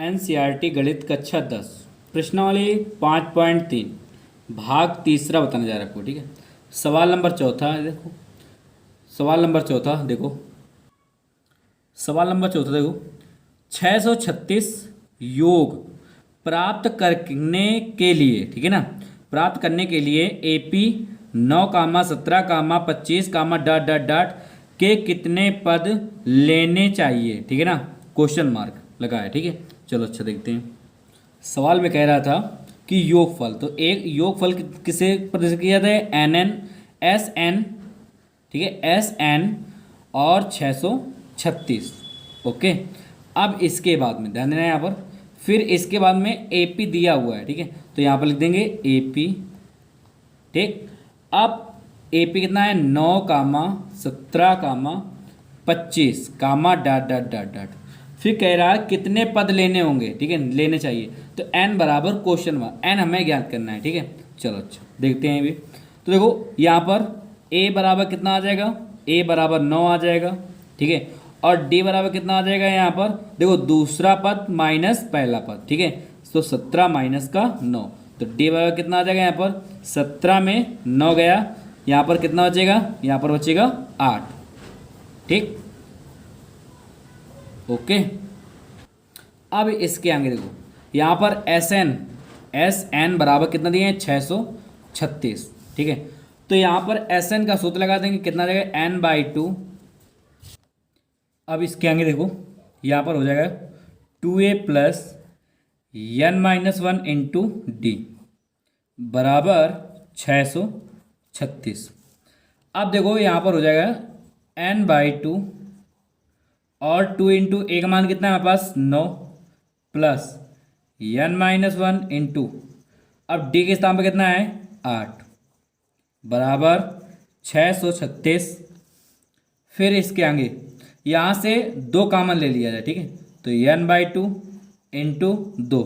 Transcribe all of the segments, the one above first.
NCERT गणित कक्षा 10 प्रश्नावली 5.3 भाग तीसरा बताने जा रहा है आपको। ठीक है, सवाल नंबर चौथा है। देखो सवाल नंबर चौथा देखो सवाल नंबर चौथा देखो 636 योग प्राप्त करने के लिए, ठीक है ना, प्राप्त करने के लिए एपी 9 कामा 17 कामा 25 कामा डॉट डॉट डॉट के कितने पद लेने चाहिए, ठीक है ना, क्वेश्चन मार्क लगा है। ठीक है, चलो अच्छा देखते हैं। सवाल में कह रहा था कि योगफल, तो एक योगफल किसे प्रदर्शित किया जाता है, एन एन एस एन, ठीक है, एस एन और 636। ओके, अब इसके बाद में ध्यान देना है यहाँ पर, फिर इसके बाद में ए पी दिया हुआ है। ठीक है, तो यहाँ पर लिख देंगे ए पी। ठीक, अब ए पी कितना है, 9 कामा 17 कामा 25 कामा डॉट डॉट डॉट डॉट, फिर कह रहा है कितने पद लेने होंगे, ठीक है, लेने चाहिए। तो एन बराबर क्वेश्चन मार्क, एन हमें ज्ञात करना है। ठीक है, चलो अच्छा देखते हैं भी। तो देखो यहाँ पर ए बराबर कितना आ जाएगा, ए बराबर 9 आ जाएगा। ठीक है, और डी बराबर कितना आ जाएगा, यहाँ पर देखो दूसरा पद माइनस पहला पद। ठीक है, तो 17 माइनस का 9, तो डी बराबर कितना आ जाएगा, यहाँ पर 17 में 9 गया, यहाँ पर कितना बचेगा, यहाँ पर बचेगा 8। ठीक, ओके। अब इसके आगे देखो यहाँ पर एस एन बराबर कितना दिए हैं, 636। ठीक है, तो यहाँ पर एस एन का सूत्र लगा देंगे, कितना जाएगा, n/2। अब इसके आगे देखो यहाँ पर हो जाएगा 2a plus n-1 into D बराबर 636। अब देखो यहाँ पर हो जाएगा n/2 और 2 इंटू ए का मान कितना है हमारे पास, 9 प्लस n-1 इंटू, अब डी के स्थान पर कितना है, 8 बराबर 636। फिर इसके आगे यहाँ से 2 कामन ले लिया जाए। ठीक है, तो n/2 इंटू 2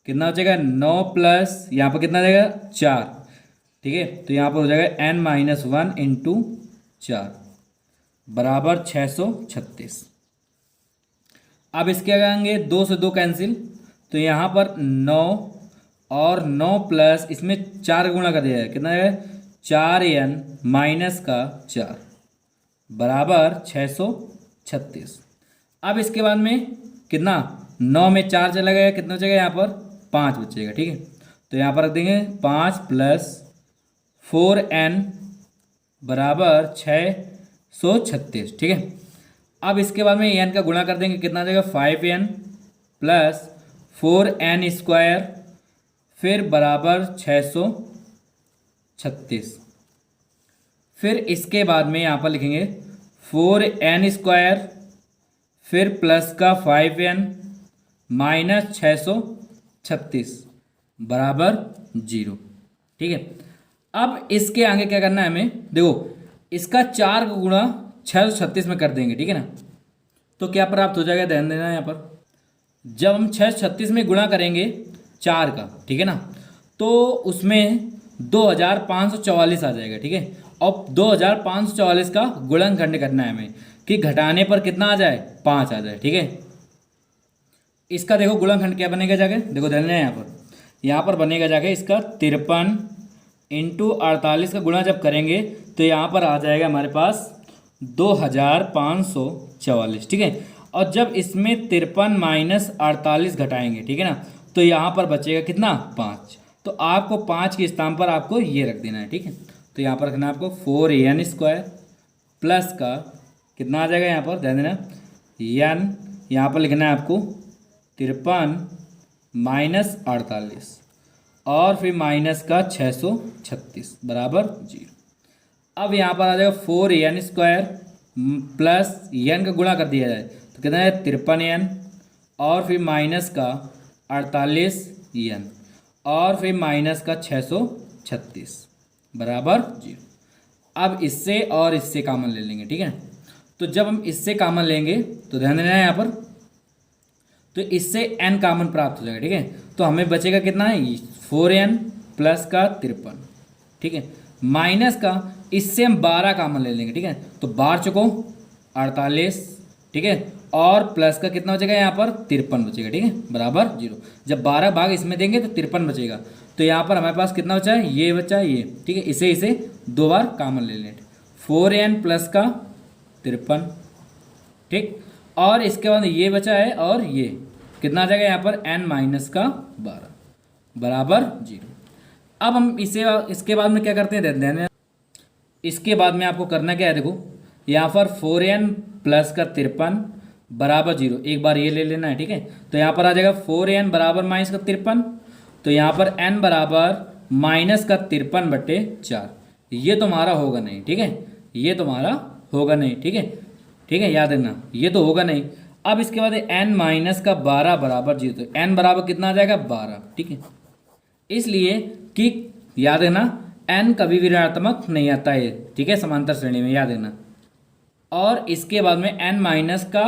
कितना बचेगा, 9 प्लस यहाँ पर कितना जाएगा, 4। ठीक है, तो यहाँ पर हो जाएगा n-1 इंटू 4 बराबर 636। अब इसके आगे 2 से 2 कैंसिल, तो यहाँ पर 9 और 9 प्लस इसमें 4 गुणा कर दिया है, कितना है, 4n माइनस का 4 बराबर 636। अब इसके बाद में कितना, 9 में 4 चला गया, कितना बचेगा, यहाँ पर 5 बचेगा। ठीक है, तो यहाँ पर रख देंगे 5 प्लस 4n बराबर 636। ठीक है, अब इसके बाद में n का गुणा कर देंगे, कितना आ जाएगा, 5n प्लस 4n स्क्वायर फिर बराबर 636। फिर इसके बाद में यहाँ पर लिखेंगे 4n स्क्वायर फिर प्लस का 5n माइनस 636 बराबर 0। ठीक है, अब इसके आगे क्या करना है हमें, देखो इसका 4 का गुणा 636 में कर देंगे। ठीक है ना, तो क्या प्राप्त हो जाएगा, ध्यान देना यहाँ पर, जब हम 636 में गुणा करेंगे 4 का, ठीक है ना, तो उसमें 2544 आ जाएगा। ठीक है, और 2544 का गुणनखंड करना है हमें कि घटाने पर कितना आ जाए, 5 आ जाए। ठीक है, इसका देखो गुणनखंड क्या बनेगा जाके, देखो ध्यान देना यहाँ पर बनेगा जाके इसका 53 इंटू 48 का गुणा जब करेंगे तो यहाँ पर आ जाएगा हमारे पास 2544। ठीक है, और जब इसमें 53 माइनस 48 घटाएंगे, ठीक है ना, तो यहाँ पर बचेगा कितना, 5। तो आपको 5 के स्थान पर आपको ये रख देना है। ठीक है, तो यहाँ पर रखना है आपको 4n स्क्वायर प्लस का कितना आ जाएगा, यहाँ पर ध्यान देना n, यहाँ पर लिखना है आपको 53 माइनस 48 और फिर माइनस का 636 बराबर 0। अब यहाँ पर आ जाएगा 4n स्क्वायर प्लस n का गुणा कर दिया जाए तो कितना है, 53n और फिर माइनस का 48n और फिर माइनस का 636 बराबर 0। अब इससे और इससे कॉमन ले लेंगे। ठीक है, तो जब हम इससे कॉमन लेंगे तो ध्यान देना है यहाँ पर, तो इससे n कॉमन प्राप्त हो जाएगा। ठीक है, तो हमें बचेगा कितना है, 4n प्लस का 53। ठीक है, माइनस का इससे हम 12 कॉमन ले लेंगे। ठीक है, तो 12 चुको 48, ठीक है, और प्लस का कितना बचेगा यहाँ पर 53 बचेगा, ठीक है, बराबर 0। जब 12 भाग इसमें देंगे तो 53 बचेगा। तो यहाँ पर हमारे पास कितना बचा है, ये बचा है ये, ठीक है, इसे दो बार कॉमन ले लें। 4n प्लस का 53, ठीक, और इसके बाद ये बचा है और ये कितना आ जाएगा यहाँ पर n माइनस का 12 बराबर 0। अब हम इसके बाद में क्या करते हैं, ध्यान, इसके बाद में आपको करना क्या है, देखो यहाँ पर 4n प्लस का 53 बराबर 0, एक बार ये ले लेना है, ठीक है। तो यहाँ पर आ जाएगा 4n बराबर माइनस का 53, तो यहाँ पर n बराबर माइनस का 53/4, ये तुम्हारा होगा नहीं, ठीक है, ये तुम्हारा होगा नहीं, ठीक है, ठीक है, याद रखना ये तो होगा नहीं। अब इसके बाद n माइनस का 12 बराबर 0, तो n बराबर कितना आ जाएगा 12, ठीक है, इसलिए कि याद रखना n कभी भी ऋणात्मक नहीं आता है, ठीक है, समांतर श्रेणी में, याद रखना। और इसके बाद में n माइनस का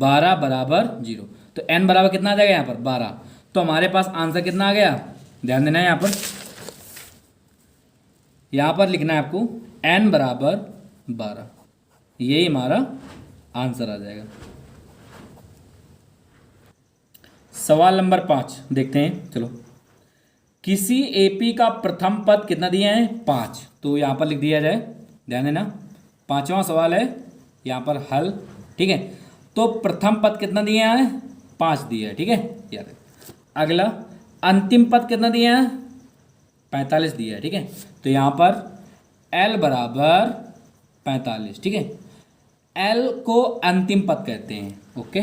12 बराबर 0, तो n बराबर कितना आ जाएगा यहाँ पर 12, तो हमारे पास आंसर कितना आ गया, ध्यान देना है यहाँ पर लिखना है आपको n बराबर 12, यही हमारा आंसर आ जाएगा। सवाल नंबर 5 देखते हैं, चलो। किसी एपी का प्रथम पद कितना दिया है 5, तो यहाँ पर लिख दिया जाए, ध्यान देना, 5वां सवाल है यहाँ पर हल, ठीक है। तो प्रथम पद कितना दिया है 5 दिया है, ठीक है, याद। अगला अंतिम पद कितना दिया है 45 दिया है, ठीक है। तो यहाँ पर L बराबर 45, ठीक है, L को अंतिम पद कहते हैं, ओके।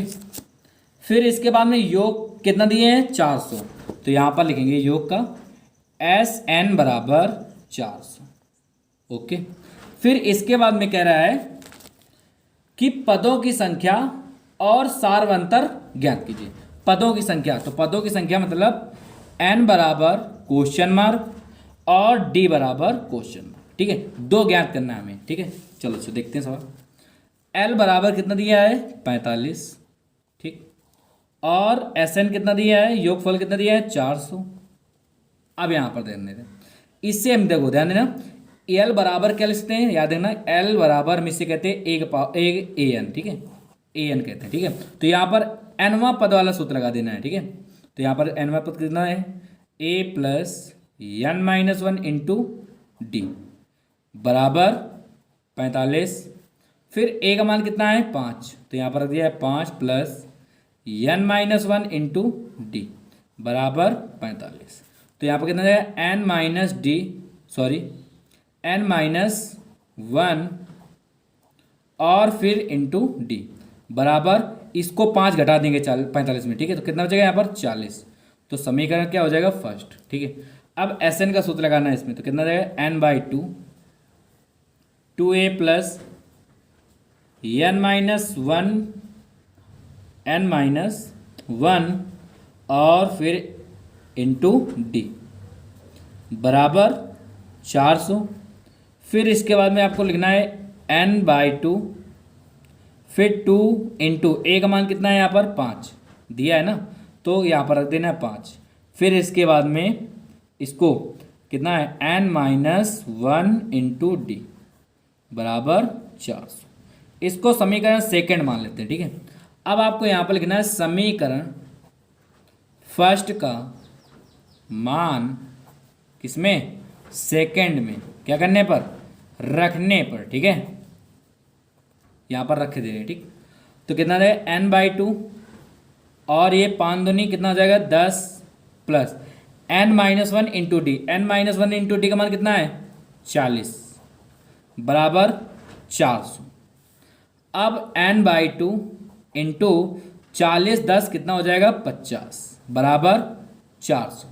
फिर इसके बाद में योग कितना दिए हैं 400, तो यहाँ पर लिखेंगे योग का SN बराबर 400, ओके। फिर इसके बाद में कह रहा है कि पदों की संख्या और सार्वंतर ज्ञात कीजिए। पदों की संख्या, तो पदों की संख्या मतलब n बराबर क्वेश्चन मार्क और d बराबर क्वेश्चन मार्क, ठीक है, दो ज्ञात करना है हमें, ठीक है। चलो देखते हैं सवाल। L बराबर कितना दिया है 45, ठीक, और SN कितना दिया है, योगफल कितना दिया है 400। अब यहाँ पर ध्यान देना, इससे हम देखो, ध्यान देना, L बराबर क्या लिखते हैं, याद रखना, L बराबर में से कहते हैं एक an, ठीक है, an कहते हैं, ठीक है। तो यहाँ पर nवां पद वाला सूत्र लगा देना है, ठीक है। तो यहाँ पर nवां पद कितना है a plus n minus 1 into D बराबर 45। फिर a का मान कितना है 5, तो यहाँ पर रख दिया है 5 plus n minus 1 into D बराबर 45। तो यहाँ पर कितना जाएगा n minus D, sorry n minus 1 और फिर इंटू डी बराबर, इसको 5 घटा देंगे 45 में, ठीक है, तो कितना बचेगा यहाँ पर 40। तो समीकरण क्या हो जाएगा फर्स्ट, ठीक है। अब SN का सूत्र लगाना है इसमें, तो कितना जाएगा n/2 2a plus n minus 1 और फिर इंटू डी बराबर 400। फिर इसके बाद में आपको लिखना है n/2, फिर 2 इंटू a का मान कितना है यहाँ पर 5 दिया है ना, तो यहाँ पर रख देना है 5। फिर इसके बाद में इसको कितना है n माइनस 1 इंटू डी बराबर 400। इसको समीकरण सेकंड मान लेते हैं, ठीक है। अब आपको यहाँ पर लिखना है समीकरण फर्स्ट का मान किसमें, सेकंड में, क्या करने पर, रखने पर, ठीक है, यहाँ पर रख दे रहे, ठीक। तो कितना जाएगा n/2 और ये 5 दूनी कितना हो जाएगा 10 plus n minus 1 into D, n minus 1 into D का मान कितना है 40 बराबर 400। अब n/2 इंटू 40 10 कितना हो जाएगा 50 बराबर 400।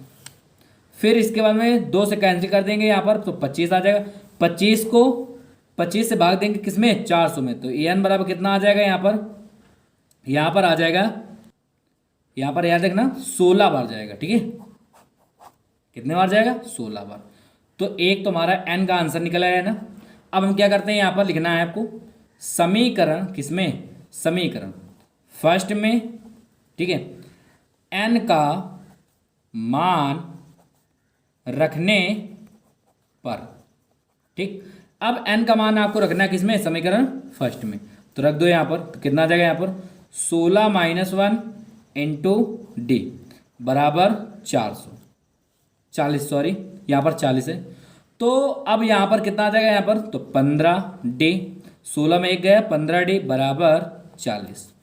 फिर इसके बाद में 2 से कैंसिल कर देंगे यहाँ पर, तो 25 आ जाएगा। 25 को 25 से भाग देंगे किसमें 400 में, तो n बराबर कितना आ जाएगा यहाँ पर आ जाएगा, यहाँ पर याद रखना 16 बार जाएगा, ठीक है। कितने बार जाएगा 16 बार। तो एक तुम्हारा n का आंसर निकल आया है ना। अब हम क्या करते हैं, यहाँ पर लिखना है आपको समीकरण किसमें, समीकरण फर्स्ट में, ठीक है, n का मान रखने पर, ठीक। अब n का मान आपको रखना है किसमें, समीकरण फर्स्ट में, तो रख दो यहाँ पर, तो कितना आ जाएगा यहाँ पर 16 माइनस 1 इंटू डी बराबर 40, सॉरी यहाँ पर 40 है। तो अब यहाँ पर कितना आ जाएगा, यहाँ पर तो 15D, 16 में एक गया 15D बराबर 40।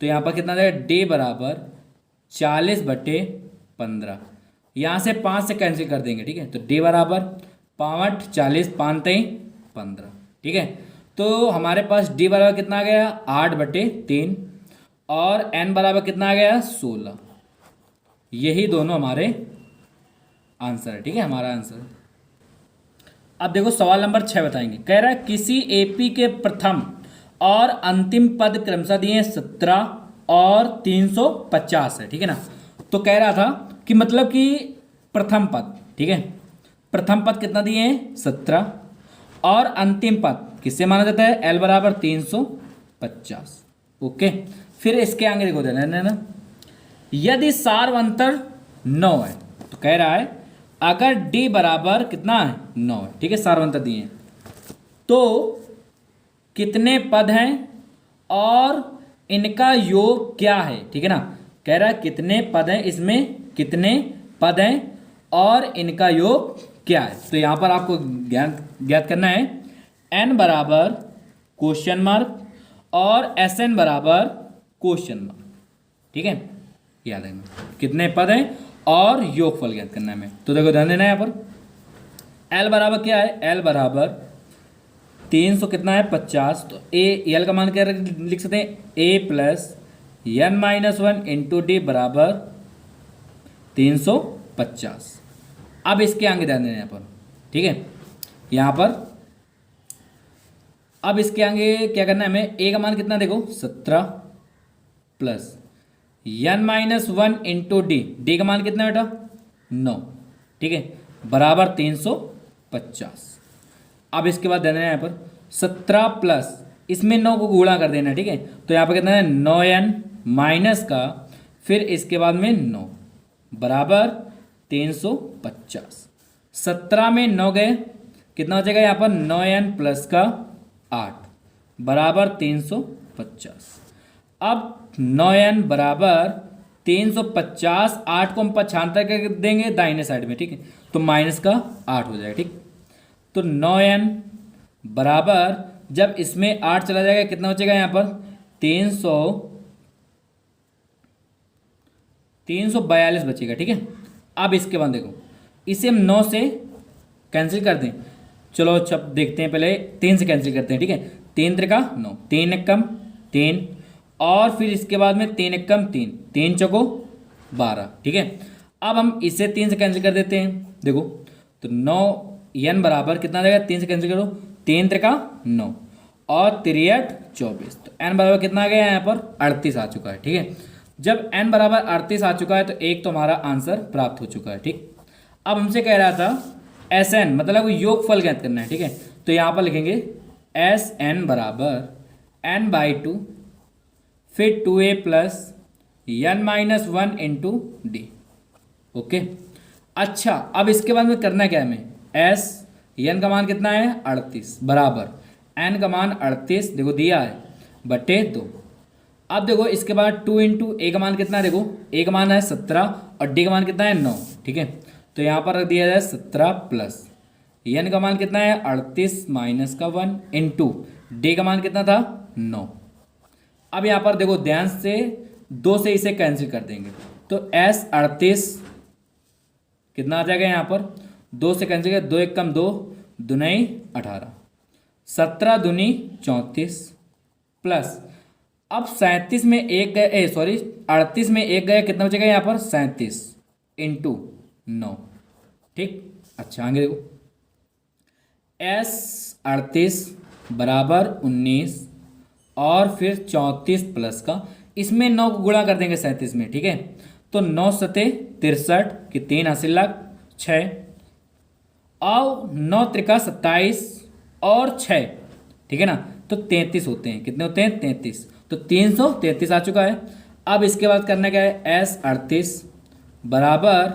तो यहाँ पर कितना आ जाएगा, D बराबर 40/15। यहाँ से 5 से कैंसिल कर देंगे, ठीक है। तो D बराबर 5 40, 5 15, ठीक है। तो हमारे पास D बराबर कितना आ गया, 8/3 और N बराबर कितना आ गया, 16। यही दोनों हमारे आंसर है, ठीक है, हमारा आंसर। अब देखो सवाल नंबर 6 बताएंगे। कह रहा है किसी एपी के प्रथम और अंतिम पद क्रमशः दिए 17 और 350 है, ठीक है ना। तो कह रहा था कि मतलब कि प्रथम पद, ठीक है, प्रथम पद कितना दिए हैं 17 और अंतिम पद किससे माना जाता है, एल बराबर 350। ओके, फिर इसके आगे देखो देना ना, यदि सार्वंतर 9 है तो कह रहा है अगर डी बराबर कितना है 9 है, ठीक है, सार्वंतर दिए हैं, तो कितने पद हैं और इनका योग क्या है, ठीक है ना। कह रहा है कितने पद हैं, इसमें कितने पद हैं और इनका योग क्या है। तो यहाँ पर आपको ज्ञात करना है n बराबर क्वेश्चन मार्क और एस एन बराबर क्वेश्चन मार्क, ठीक है, याद है कितने पद हैं और योगफल ज्ञात करना है हमें। तो देखो ध्यान देना है यहाँ पर L बराबर क्या है, L बराबर 300 कितना है 50। तो L का मान क्या लिख सकते हैं, A plus n-1 into D बराबर 350। अब इसके आगे ध्यान देना यहाँ पर, ठीक है, यहाँ पर अब इसके आगे क्या करना है हमें, A का मान कितना देखो 17 प्लस n-1 इंटू डी का मान कितना बेटा 9, ठीक है, बराबर 350। अब इसके बाद देना है यहाँ पर 17 प्लस इसमें 9 को गुणा कर देना, ठीक है। तो यहाँ पर कितना है 9n माइनस का फिर इसके बाद में 9 बराबर 350। 17 में 9 गए कितना हो जाएगा यहाँ पर 9n प्लस का 8 बराबर 350। अब 9n बराबर 350, 8 को हम पक्षांतर कर देंगे दाहिने साइड में, ठीक है, तो माइनस का 8 हो जाएगा, ठीक। तो 9n बराबर जब इसमें 8 चला जाएगा कितना हो जाएगा यहाँ पर 342 बचेगा, ठीक है। अब इसके बाद देखो इसे हम 9 से कैंसिल कर दें, चलो अच्छा देखते हैं, पहले 3 से कैंसिल करते हैं, ठीक है। 3 त्रिका 9, 3 एकम 3 और फिर इसके बाद में 3 एकम 3, 3 चौको 12, ठीक है। अब हम इसे 3 से कैंसिल कर देते हैं, देखो तो 9n बराबर कितना आ जाएगा, 3 से कैंसिल करो, 3 त्रिका 9 और 3 24, तो n बराबर कितना आ गया यहाँ पर 38 आ चुका है, ठीक है। जब n बराबर 38 आ चुका है तो एक तो हमारा आंसर प्राप्त हो चुका है, ठीक। अब हमसे कह रहा था Sn मतलब योगफल ज्ञात करना है, ठीक है। तो यहाँ पर लिखेंगे Sn बराबर n/2 फिर 2a plus n-1 into D. Okay, अच्छा अब इसके बाद में करना क्या है हमें, n का मान कितना है 38 बराबर n का मान 38 देखो दिया है बटे 2। अब देखो इसके बाद 2 इंटू ए का मान कितना है, देखो ए का मान है 17 और डी का मान कितना है 9, ठीक है। तो यहाँ पर रख दिया जाए 17 प्लस n का मान कितना है 38 माइनस का 1 इंटू डी का मान कितना था 9। अब यहाँ पर देखो ध्यान से 2 से इसे कैंसिल कर देंगे, तो s 38 कितना आ जाएगा यहाँ पर 2 से कैंसिल कर, 2 एक कम 2 दुनई 18, 17 दूनी 34 प्लस अब 37 में एक गए, सॉरी 38 में एक गया, कितना बचेगा यहाँ पर 37 इंटू 9, ठीक। अच्छा आगे देखो s 38 बराबर 19 और फिर 34 प्लस का इसमें 9 को गुणा कर देंगे 37 में, ठीक है। तो 9 सते 63 की 3 हासिल लाख 6 और 9 त्रिका 27 और 6, ठीक है ना, तो 33 होते हैं, कितने होते हैं 33, तो 333 आ चुका है। अब इसके बाद करना क्या है s 38 बराबर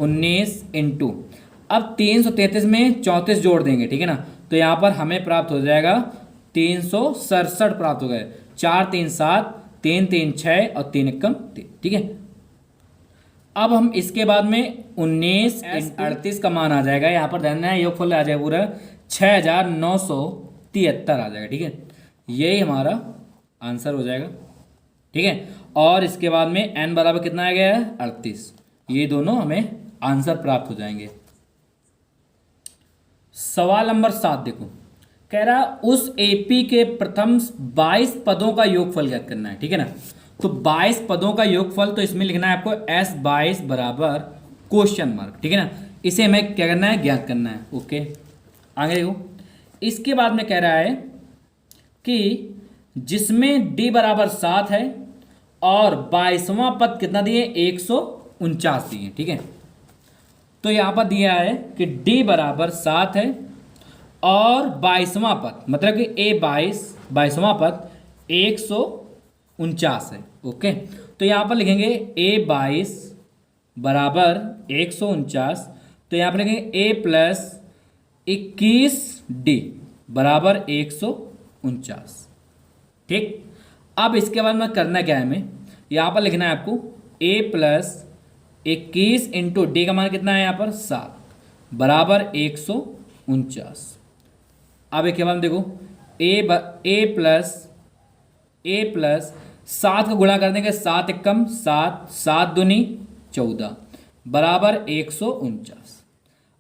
19 इंटू अब 333 में 34 जोड़ देंगे, ठीक है ना, तो यहाँ पर हमें प्राप्त हो जाएगा 367 प्राप्त हो गए, 4 3 7 तीन तीन छः और तीन एकम तीन, ठीक है। अब हम इसके बाद में 19 38 का मान आ जाएगा, यहाँ पर ध्यान देना योगफल आ जाएगा पूरा 6973 आ जाएगा, ठीक है। यही हमारा आंसर हो जाएगा, ठीक है। और इसके बाद में n बराबर कितना आ गया है 38, ये दोनों हमें आंसर प्राप्त हो जाएंगे। सवाल नंबर 7 देखो, कह रहा उस एपी के प्रथम 22 पदों का योगफल ज्ञात करना है, ठीक है ना। तो 22 पदों का योगफल, तो इसमें लिखना है आपको S22 बराबर क्वेश्चन मार्क, ठीक है ना। इसे हमें क्या करना है, ज्ञात करना है, ओके। आगे देखो, इसके बाद में कह रहा है कि जिसमें d बराबर 7 है और 22वां पद कितना दिए 149 दिए, ठीक है। तो यहां पर दिया है कि d बराबर 7 है और 22वां पद मतलब कि A22वां पद 149 है, ओके। तो यहां पर लिखेंगे A22 बराबर 149, तो यहां पर लिखेंगे A प्लस 21D बराबर 149, ठीक। अब इसके बाद में करना क्या है, हमें यहाँ पर लिखना है आपको A प्लस 21 इंटू डी का मान कितना है यहाँ पर 7 बराबर 149। अब एक के बाद देखो ए प्लस 7 का गुणा कर देंगे, 7 एकम 7, 7 दूनी 14 बराबर 149।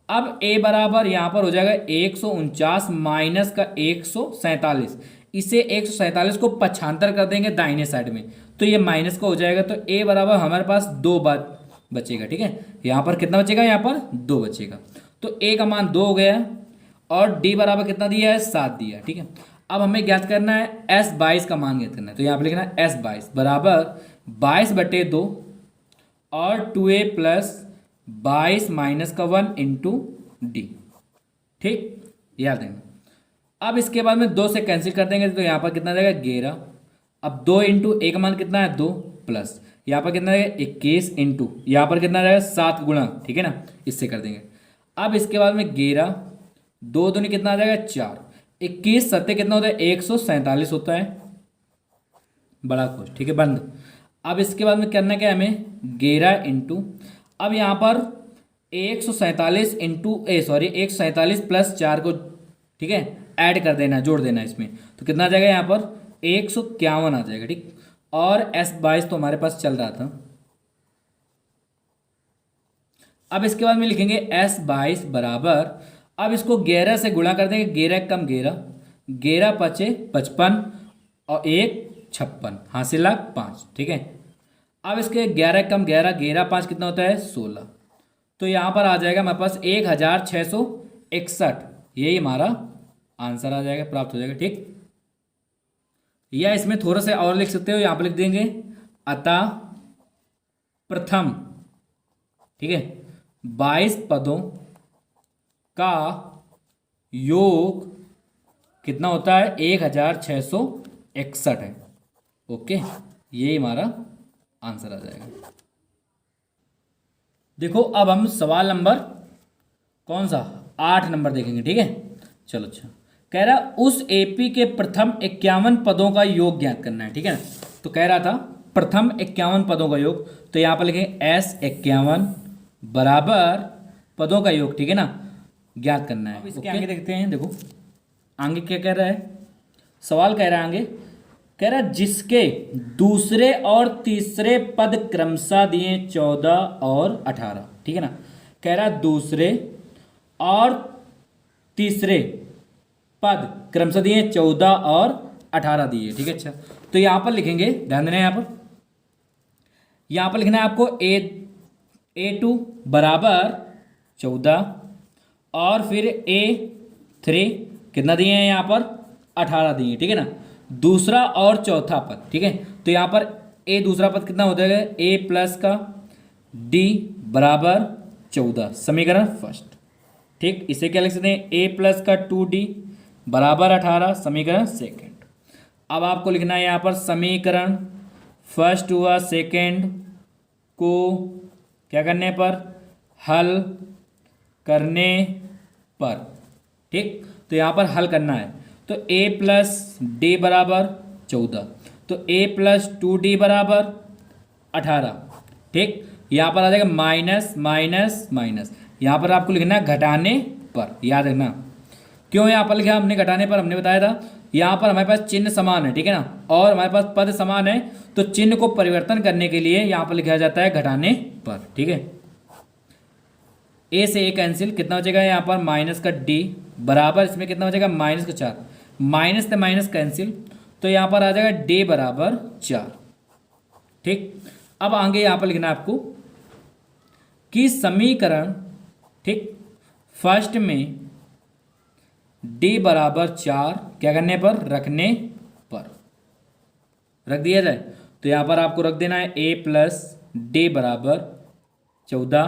अब a बराबर यहाँ पर हो जाएगा 149 माइनस का 147, इसे 147 को पक्षांतर कर देंगे दाहिने साइड में, तो ये माइनस का हो जाएगा। तो a बराबर हमारे पास 2 बात बचेगा, ठीक है। यहाँ पर कितना बचेगा, यहाँ पर 2 बचेगा, तो a का मान 2 हो गया और d बराबर कितना दिया है 7 दिया, ठीक है। अब हमें ज्ञात करना है S22 का मान ज्ञात करना है, तो यहाँ पर लिखना है S22 बराबर 22/2 और 2a प्लस 22 माइनस का 1 इंटू डी, ठीक, याद देना। अब इसके बाद में 2 से कैंसिल कर देंगे, तो यहाँ पर कितना जाएगा 11। अब 2 इंटू ए का मान कितना है 2 प्लस यहाँ पर कितना जाएगा 21 इंटू यहाँ पर कितना जाएगा 7 गुणा, ठीक है ना, इससे कर देंगे। अब इसके बाद में 11 2 दूनी कितना आ जाएगा 4, 21 7 कितना होता है 147 होता है, बड़ा खुश, ठीक है, बंद। अब इसके बाद में करना क्या है हमें 11 इंटू, अब यहाँ पर 147 इंटू 147 प्लस 4 को, ठीक है, ऐड कर देना, जोड़ देना इसमें, तो कितना आ जाएगा यहाँ पर 151 आ जाएगा, ठीक। और S22 तो हमारे पास चल रहा था। अब इसके बाद में लिखेंगे S22 बराबर, अब इसको 11 से गुणा कर देंगे, 11 कम 11, 11 पचे 55 और 1 56, हासिल 5, ठीक है। अब इसके 11 कम 11, 11 5 कितना होता है 16, तो यहाँ पर आ जाएगा हमारे पास 1661, यही हमारा आंसर आ जाएगा, प्राप्त हो जाएगा, ठीक। या इसमें थोड़ा सा और लिख सकते हो, यहाँ पर लिख देंगे अतः प्रथम, ठीक है, 22 पदों का योग कितना होता है 1661 है, ओके, यही हमारा आंसर आ जाएगा। देखो अब हम सवाल नंबर कौन सा 8 नंबर देखेंगे, ठीक है। चलो अच्छा, कह रहा उस एपी के प्रथम 51 पदों का योग ज्ञात करना है, ठीक है ना। तो कह रहा था प्रथम 51 पदों का योग, तो यहाँ पर लिखेंगे S51 बराबर पदों का योग, ठीक है ना, ज्ञात करना है। इसके आगे देखते हैं, देखो आगे क्या कह रहा है, सवाल कह रहा है आगे, कह रहा जिसके दूसरे और तीसरे पद क्रमशः दिए 14 और 18, ठीक है ना। कह रहा दूसरे और तीसरे पद क्रमशः दिए 14 और 18 दिए, ठीक है। अच्छा, तो यहाँ पर लिखेंगे, ध्यान देना, यहाँ पर लिखना है आपको A2 बराबर 14 और फिर A3 कितना दिए हैं यहाँ पर 18 दिए, ठीक है ना। दूसरा और चौथा पद, ठीक है, तो यहाँ पर A दूसरा पद कितना हो जाएगा A प्लस का D बराबर 14, समीकरण फर्स्ट, ठीक। इसे क्या लिख सकते हैं A प्लस का 2D बराबर 18, समीकरण सेकंड। अब आपको लिखना है यहाँ पर समीकरण फर्स्ट हुआ, सेकंड को क्या करने पर हल करने पर, ठीक। तो यहाँ पर हल करना है, तो A प्लस D बराबर 14, तो a+2d बराबर 18। ठीक, यहाँ पर आ जाएगा माइनस माइनस माइनस, यहाँ पर आपको लिखना है घटाने पर, याद रखना। क्यों यहाँ पर लिखा हमने घटाने पर? हमने बताया था यहाँ पर हमारे पास चिन्ह समान है, ठीक है ना, और हमारे पास पद समान है, तो चिन्ह को परिवर्तन करने के लिए यहाँ पर लिखा जाता है घटाने पर। ठीक है, ए से ए कैंसिल, कितना बचेगा यहाँ पर माइनस का डी बराबर, इसमें कितना बचेगा माइनस का 4, माइनस से माइनस कैंसिल, तो यहाँ पर आ जाएगा डी बराबर 4। ठीक, अब आगे यहाँ पर लिखना है आपको कि समीकरण, ठीक, फर्स्ट में डी बराबर 4 क्या करने पर? रखने पर रख दिया जाए। तो यहाँ पर आपको रख देना है a+d बराबर 14।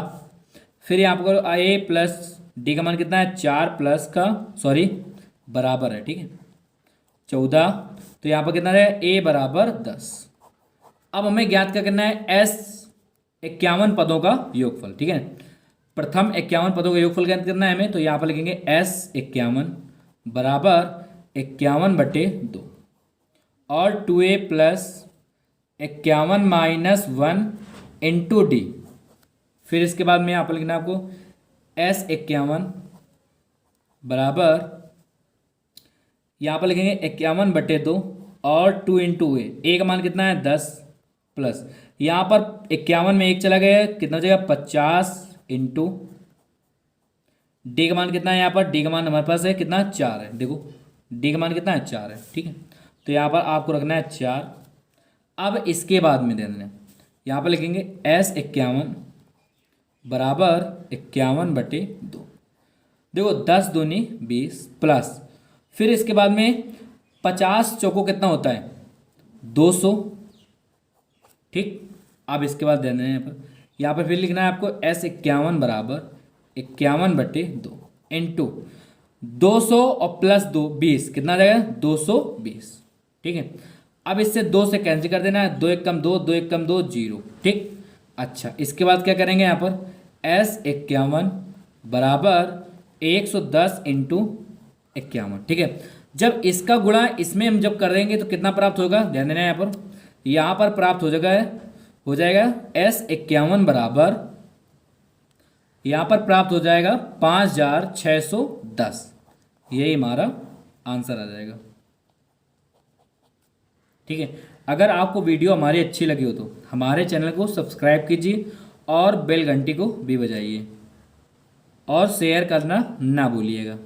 फिर यहाँ पर a+d का मान कितना है? 4 प्लस का बराबर है, ठीक है 14। तो यहाँ पर कितना है? a बराबर 10। अब हमें ज्ञात क्या करना है? s 51 पदों का योगफल। ठीक है, प्रथम 51 पदों का योगफल ज्ञात करना है हमें, तो यहाँ पर लिखेंगे s 51 बराबर 51/2 और 2a + 51 - 1 इंटू डी। फिर इसके बाद में यहाँ पर लिखना है आपको s 51 बराबर, यहाँ पर लिखेंगे 51/2 और 2 इंटू ए का मान कितना है? 10 प्लस यहाँ पर 51 में 1 चला गया, कितना हो जाएगा 50 इंटू डी का मान कितना है? यहाँ पर डी का मान हमारे पास है कितना? 4 है। देखो डी का मान कितना है? 4 है। ठीक है, तो यहाँ पर आपको रखना है 4। अब इसके बाद में दे देना, यहाँ पर लिखेंगे s 51 बराबर 51/2। देखो 10 दूनी 20 प्लस, फिर इसके बाद में 50 चौको कितना होता है? 200। ठीक, अब इसके बाद देना है यहाँ पर फिर लिखना है आपको s 51 बराबर 51/2 इंटू 200 और प्लस 2 20, कितना आ जाएगा? 220। ठीक है, अब इससे 2 से कैंसिल कर देना है, 2 1 कम 2, 2 1 कम 2 0। ठीक, अच्छा इसके बाद क्या करेंगे? यहाँ पर s 51 बराबर 110 इंटू 51। ठीक है, जब इसका गुणा इसमें हम जब कर देंगे तो कितना प्राप्त होगा? ध्यान देना है यहाँ पर प्राप्त हो जाएगा s 51 बराबर, यहाँ पर प्राप्त हो जाएगा 5610। यही हमारा आंसर आ जाएगा। ठीक है, अगर आपको वीडियो हमारी अच्छी लगी हो तो हमारे चैनल को सब्सक्राइब कीजिए और बेल घंटी को भी बजाइए और शेयर करना ना भूलिएगा।